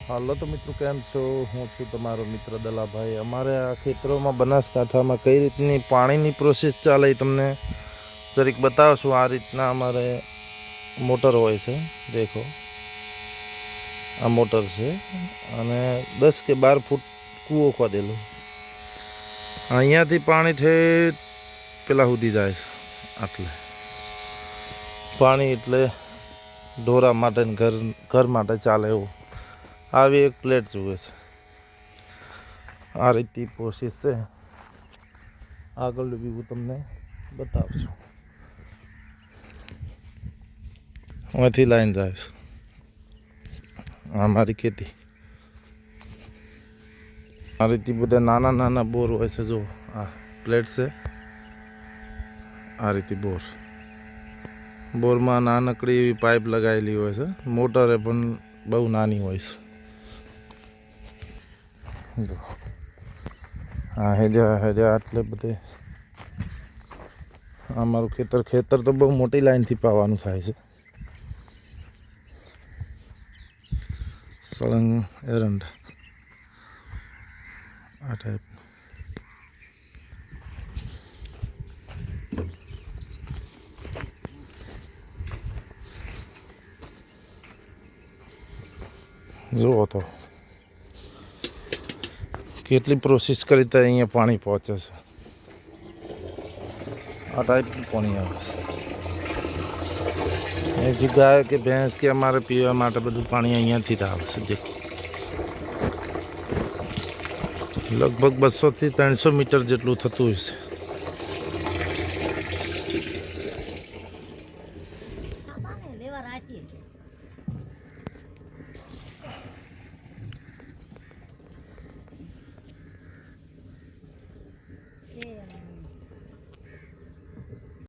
હાલો તો મિત્રો, કેમ છો? હું છું તમારો મિત્ર દલાભાઈ. અમારે આ ખેતરોમાં બનાસકાંઠામાં કઈ રીતની પાણીની પ્રોસેસ ચાલે એ તમને જરીક બતાવશું. આ રીતના અમારે મોટર હોય છે. દેખો, આ મોટર છે અને 10 કે 12 ફૂટ કૂવો ખોદેલો. અહીંયાથી પાણી ઠેઠ પેલા સુધી જાય છે. આટલે પાણી એટલે ઢોરા માટે ને ઘર માટે ચાલે એવું. આવી એક પ્લેટ જુએ છે. આ રીતની પ્રોસેસ છે. આગળનું વ્યૂ તમને બતાવશું. અહીંથી લાઈન જાય છે. આ મારી ખેતી. આ રીતે બધા નાના નાના બોર હોય છે. જો આ પ્લેટ છે. આ રીતે બોરમાં નાનકડી એવી પાઇપ લગાવેલી હોય છે. મોટરે પણ બહુ નાની હોય છે. જો હા, હેજા આટલે બધે અમારું ખેતર તો બહુ મોટી લાઈનથી પાવાનું થાય છે. સળંગ એરંડા આ ટાઈપ. જુઓ તો કેટલી પ્રોસેસ કરી તો અહીંયા પાણી પહોંચે છે. આ ટાઈપનું પાણી આવે છે. અહીંથી ગાય કે ભેંસ કે અમારે પીવા માટે બધું પાણી અહીંયાથી જ આવે છે. દેખો, લગભગ 200 થી 300 મીટર જેટલું થતું હશે.